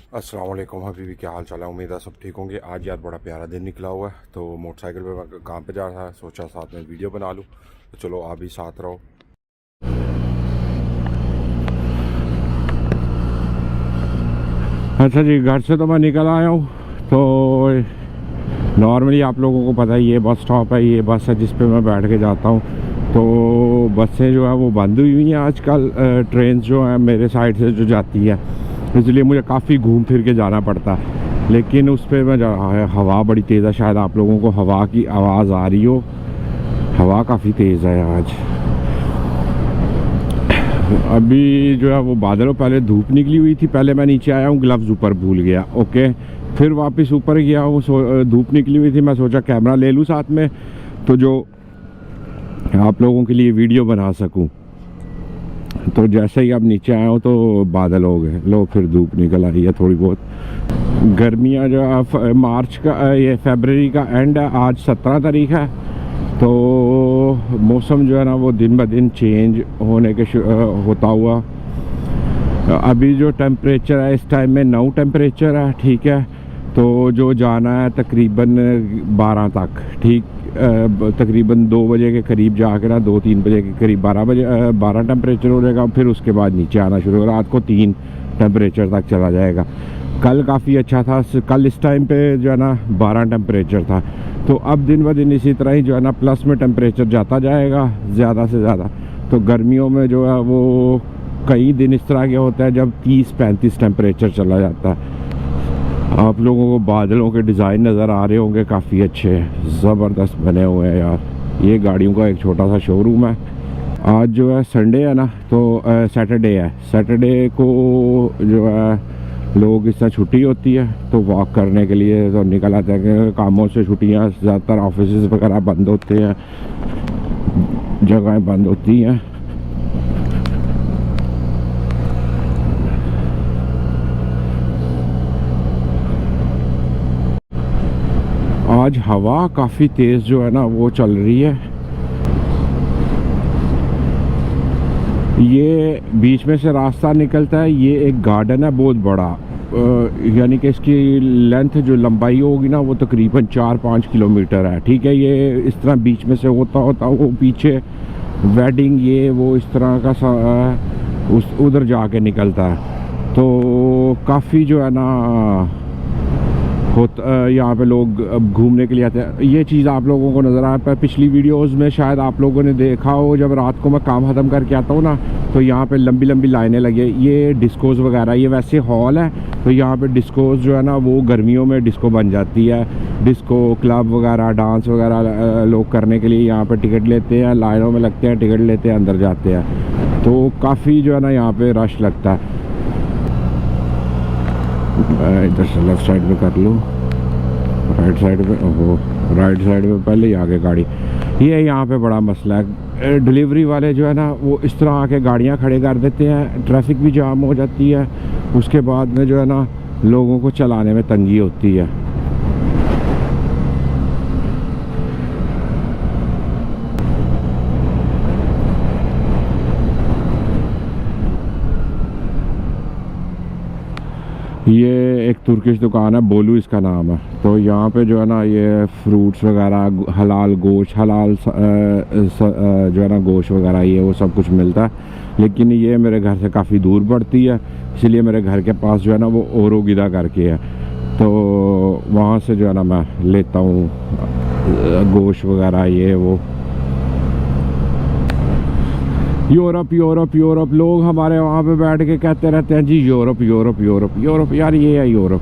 अस्सलाम वालेकुम हबीबी, क्या हाल चाल है। उम्मीद है सब ठीक होंगे। आज यार बड़ा प्यारा दिन निकला हुआ है, तो मोटरसाइकिल पे मैं काम पे जा रहा था, सोचा साथ में वीडियो बना लूँ। तो चलो आप भी साथ रहो। अच्छा जी, घर से तो मैं निकल आया हूँ। तो नॉर्मली आप लोगों को पता है ये बस स्टॉप है, ये बस है जिस पे मैं बैठ के जाता हूँ। तो बसें जो है वो बंद हुई हुई हैं आजकल। ट्रेन जो है मेरे साइड से जो जाती है, इसलिए मुझे काफ़ी घूम फिर के जाना पड़ता है। लेकिन उस पर मैं जा रहा है, हवा बड़ी तेज़ है। शायद आप लोगों को हवा की आवाज़ आ रही हो, हवा काफ़ी तेज़ है आज। अभी जो है वो बादलों, पहले धूप निकली हुई थी, पहले मैं नीचे आया हूँ, ग्लव्स ऊपर भूल गया। ओके, फिर वापस ऊपर गया हूँ, धूप निकली हुई थी, मैं सोचा कैमरा ले लूँ साथ में, तो जो आप लोगों के लिए वीडियो बना सकूँ। तो जैसे ही अब नीचे आया हूँ तो बादल हो गए, लो फिर धूप निकल आई है थोड़ी बहुत। गर्मियाँ जो है मार्च का, ये फरवरी का एंड है, आज 17 तारीख है। तो मौसम जो है ना वो दिन ब दिन चेंज होने के होता हुआ। अभी जो टेम्परेचर है इस टाइम में 9 टेम्परेचर है, ठीक है। तो जो जाना है तकरीबन 12 तक, ठीक, तकरीबन 2 बजे के करीब जाकर ना, 2-3 बजे के करीब 12 टेम्परेचर हो जाएगा। फिर उसके बाद नीचे आना शुरू होगा, रात को 3 टेम्परेचर तक चला जाएगा। कल काफ़ी अच्छा था, कल इस टाइम पे जो है ना 12 टेम्परेचर था। तो अब दिन ब दिन इसी तरह ही जो है ना प्लस में टेम्परेचर जाता जाएगा ज़्यादा से ज़्यादा। तो गर्मियों में जो है वो कई दिन इस तरह के होता है जब 30-35 टेम्परेचर चला जाता है। आप लोगों को बादलों के डिज़ाइन नज़र आ रहे होंगे, काफ़ी अच्छे ज़बरदस्त बने हुए हैं यार। ये गाड़ियों का एक छोटा सा शोरूम है। आज जो है संडे है ना, तो सैटरडे है। सैटरडे को जो है लोग इस तरह छुट्टी होती है, तो वॉक करने के लिए तो निकल आते हैं। कामों से छुट्टियाँ, ज़्यादातर ऑफिस वगैरह बंद होते हैं, जगहें बंद होती हैं। आज हवा काफ़ी तेज़ जो है ना वो चल रही है। ये बीच में से रास्ता निकलता है, ये एक गार्डन है बहुत बड़ा, यानी कि इसकी लेंथ जो लंबाई होगी ना वो तकरीबन 4-5 किलोमीटर है, ठीक है। ये इस तरह बीच में से होता वो पीछे वेडिंग ये वो इस तरह का उस उधर जाके निकलता है। तो काफ़ी जो है ना यहाँ पे लोग अब घूमने के लिए आते हैं। ये चीज़ आप लोगों को नज़र आ पाए पिछली वीडियोस में, शायद आप लोगों ने देखा हो, जब रात को मैं काम ख़त्म करके आता हूँ ना तो यहाँ पे लंबी लंबी लाइनें लगी है। ये डिस्कोज़ वगैरह, ये वैसे हॉल है, तो यहाँ पे डिस्कोज़ जो है ना वो गर्मियों में डिस्को बन जाती है। डिस्को क्लब वगैरह, डांस वगैरह लोग करने के लिए यहाँ पर टिकट लेते हैं, लाइनों में लगते हैं, टिकट लेते हैं, अंदर जाते हैं। तो काफ़ी जो है ना यहाँ पर रश लगता है। इधर से लेफ़्ट साइड में कर लूँ, राइट साइड पे, ओहो राइट साइड पे पहले ही आगे गाड़ी। ये यहाँ पे बड़ा मसला है, डिलीवरी वाले जो है ना वो इस तरह आके गाड़ियाँ खड़े कर देते हैं, ट्रैफिक भी जाम हो जाती है। उसके बाद में जो है ना लोगों को चलाने में तंगी होती है। ये एक तुर्किश दुकान है, बोलू इसका नाम है। तो यहाँ पे जो है ना ये फ्रूट्स वगैरह, हलाल गोश्त, हलाल जो है ना गोश्त वगैरह ये वो सब कुछ मिलता है। लेकिन ये मेरे घर से काफ़ी दूर पड़ती है, इसलिए मेरे घर के पास जो है ना वो ओरोगिदा करके है, तो वहाँ से जो है ना मैं लेता हूँ गोश्त वगैरह ये वो। यूरोप यूरोप यूरोप, लोग हमारे वहाँ पे बैठ के कहते रहते हैं जी यूरोप यूरोप यूरोप यूरोप। यार ये है यूरोप।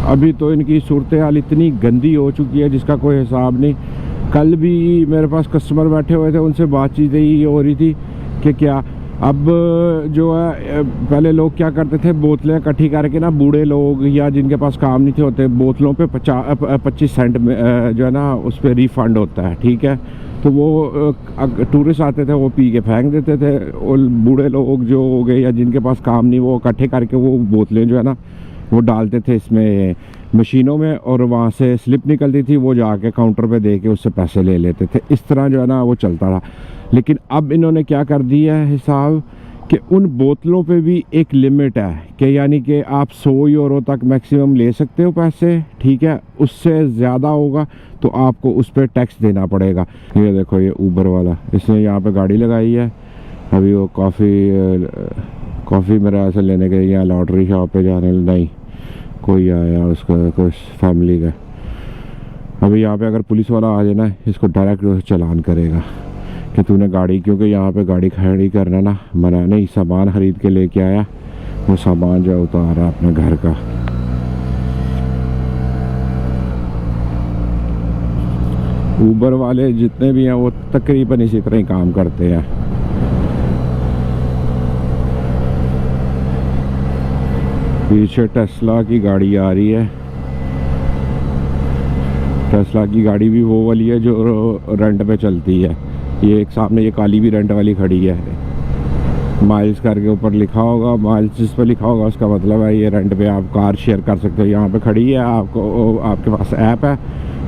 अभी तो इनकी सूरत हाल इतनी गंदी हो चुकी है जिसका कोई हिसाब नहीं। कल भी मेरे पास कस्टमर बैठे हुए थे, उनसे बातचीत यही हो रही थी कि क्या अब जो है, पहले लोग क्या करते थे, बोतलें इकट्ठी करके ना, बूढ़े लोग या जिनके पास काम नहीं थे होते, बोतलों पे 25 सेंट में जो है ना उस पर रिफ़ंड होता है, ठीक है। तो वो टूरिस्ट आते थे, वो पी के फेंक देते थे। और बूढ़े लोग जो हो गए या जिनके पास काम नहीं, वो इकट्ठे करके वो बोतलें जो है ना वो डालते थे इसमें मशीनों में, और वहाँ से स्लिप निकलती थी, वो जाके काउंटर पे दे के उससे पैसे ले लेते थे। इस तरह जो है ना वो चलता रहा। लेकिन अब इन्होंने क्या कर दिया है हिसाब कि उन बोतलों पे भी एक लिमिट है कि यानी कि आप 100 यूरो तक मैक्सिमम ले सकते हो पैसे, ठीक है। उससे ज़्यादा होगा तो आपको उस पर टैक्स देना पड़ेगा। ये देखो ये ऊबर वाला, इसने यहाँ पे गाड़ी लगाई है। अभी वो कॉफ़ी मेरा ऐसे लेने के यहाँ लॉटरी शॉप पे जाने नहीं, कोई आया उसका कुछ फैमिली का। अभी यहाँ पे अगर पुलिस वाला आ जाए ना, इसको डायरेक्ट चालान करेगा कि तूने गाड़ी, क्योंकि यहाँ पे गाड़ी खड़ी करना ना मना नहीं। सामान खरीद के लेके आया, वो सामान जो उतार रहा अपने घर का। ऊबर वाले जितने भी हैं वो तकरीबन इसी तरह ही काम करते हैं। पीछे टेस्ला की गाड़ी आ रही है। टेस्ला की गाड़ी भी वो वाली है जो रेंट पे चलती है। ये एक सामने ये काली भी रेंट वाली खड़ी है, माइल्स करके ऊपर लिखा होगा। माइल्स जिस पर लिखा होगा उसका मतलब है ये रेंट पे आप कार शेयर कर सकते हो। यहाँ पे खड़ी है, आपको आपके पास ऐप है,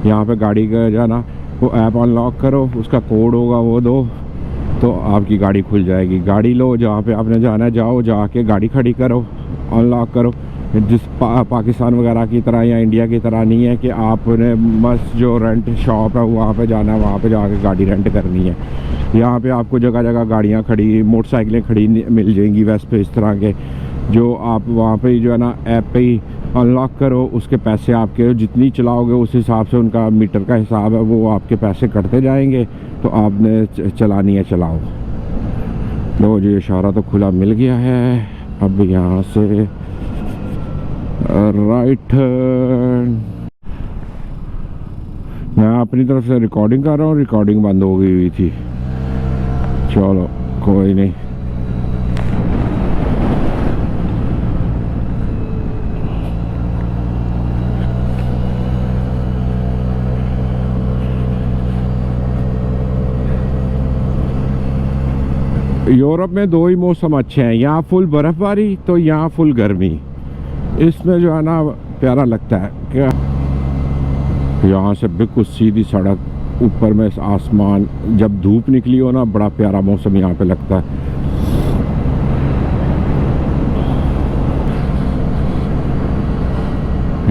यहाँ पे गाड़ी का जाना, वो ऐप अनलॉक करो, उसका कोड होगा वो दो तो आपकी गाड़ी खुल जाएगी। गाड़ी लो, जहाँ पे आपने जाना है जाओ, जाके गाड़ी खड़ी करो, अनलॉक करो। जिस पाकिस्तान वगैरह की तरह या इंडिया की तरह नहीं है कि आपने मस्त जो रेंट शॉप है वहाँ पे जाना है, वहाँ पे जाके गाड़ी रेंट करनी है। यहाँ पे आपको जगह जगह गाड़ियाँ खड़ी, मोटरसाइकिलें खड़ी मिल जाएंगी वेस्ट पे इस तरह के, जो आप वहाँ पे जो है ना ऐप पे ही अनलॉक करो, उसके पैसे आपके जितनी चलाओगे उस हिसाब से उनका मीटर का हिसाब है, वो आपके पैसे कटते जाएंगे। तो आपने चलानी है चलाओ। लो जी इशारा तो खुला मिल गया है। अब यहाँ से राइट, मैं अपनी तरफ से रिकॉर्डिंग कर रहा हूँ, रिकॉर्डिंग बंद हो गई हुई थी। चलो कोई नहीं। यूरोप में दो ही मौसम अच्छे हैं, यहाँ फुल बर्फबारी तो यहाँ फुल गर्मी। इसमें जो है ना प्यारा लगता है क्या, यहाँ से बिल्कुल सीधी सड़क, ऊपर में आसमान, जब धूप निकली हो ना बड़ा प्यारा मौसम यहाँ पे लगता है।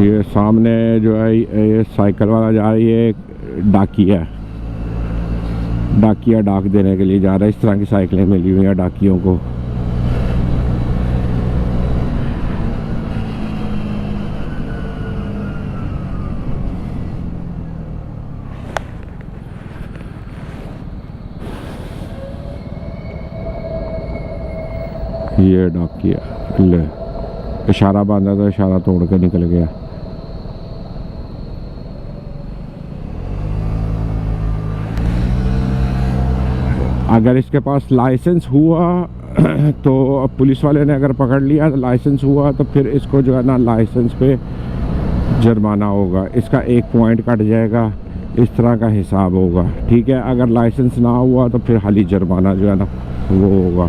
ये सामने जो है ये साइकिल वाला जा रही है, डाकिया डाक देने के लिए जा रहा है। इस तरह की साइकिलें मिली हुई हैं डाकियों को। ये डाकिया ले, इशारा बांधा तो इशारा तोड़ के निकल गया। अगर इसके पास लाइसेंस हुआ तो पुलिस वाले ने अगर पकड़ लिया, लाइसेंस हुआ तो फिर इसको जो है ना लाइसेंस पे जुर्माना होगा, इसका 1 पॉइंट कट जाएगा, इस तरह का हिसाब होगा, ठीक है। अगर लाइसेंस ना हुआ तो फिर खाली जुर्माना जो है ना वो होगा।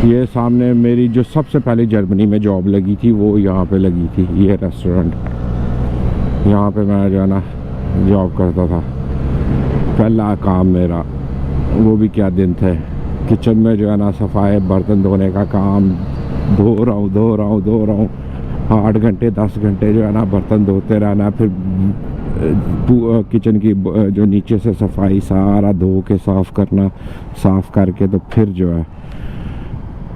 ये सामने मेरी जो सबसे पहले जर्मनी में जॉब लगी थी वो यहाँ पे लगी थी, ये रेस्टोरेंट, यहाँ पे मैं जो है ना जॉब करता था। पहला काम मेरा, वो भी क्या दिन थे। किचन में जो है ना सफाई, बर्तन धोने का काम, धो रहा हूँ 8 घंटे 10 घंटे जो है ना बर्तन धोते रहना। फिर किचन की जो नीचे से सफाई सारा धो के साफ़ करना, साफ़ करके तो फिर जो है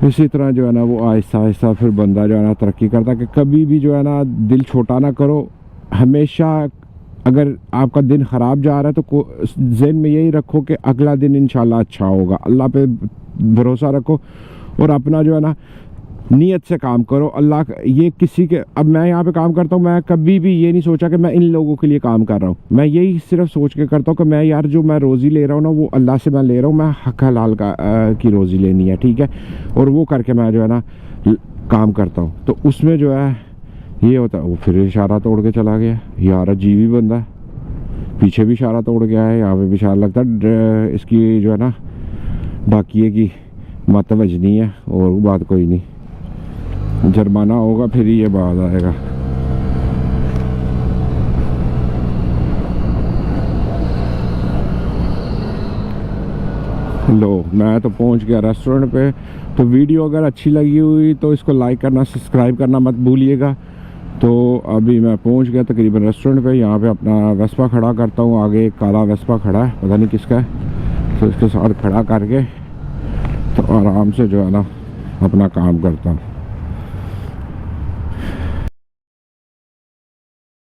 इसी तरह जो है ना वो आहिस्ता आहिस्ता फिर बंदा जो है ना तरक्की करता। कि कभी भी जो है ना दिल छोटा ना करो। हमेशा अगर आपका दिन ख़राब जा रहा है तो ज़हन में यही रखो कि अगला दिन इंशाल्लाह अच्छा होगा। अल्लाह पे भरोसा रखो और अपना जो है ना नीयत से काम करो। अल्लाह ये किसी के, अब मैं यहाँ पे काम करता हूँ, मैं कभी भी ये नहीं सोचा कि मैं इन लोगों के लिए काम कर रहा हूँ। मैं यही सिर्फ सोच के करता हूँ कि मैं यार जो मैं रोज़ी ले रहा हूँ ना वो अल्लाह से मैं ले रहा हूँ, मैं हक हलाल की रोज़ी लेनी है, ठीक है। और वो करके मैं जो है ना काम करता हूँ। तो उसमें जो है ये होता है। वो फिर इशारा तोड़ के चला गया यार, अजीब ही बंदा, पीछे भी इशारा तोड़ गया है, यहाँ पे भी इशारा लगता है। इसकी जो है ना डाकिए की मत वजनी है और बात कोई नहीं, जुर्माना होगा फिर ही ये बात आएगा। लो मैं तो पहुंच गया रेस्टोरेंट पे। तो वीडियो अगर अच्छी लगी हुई तो इसको लाइक करना, सब्सक्राइब करना मत भूलिएगा। तो अभी मैं पहुंच गया तकरीबन रेस्टोरेंट पे। यहाँ पे अपना वेस्पा खड़ा करता हूँ, आगे एक काला वेस्पा खड़ा है, पता नहीं किसका है। तो इसके साथ खड़ा करके तो आराम से जो है ना अपना काम करता हूँ।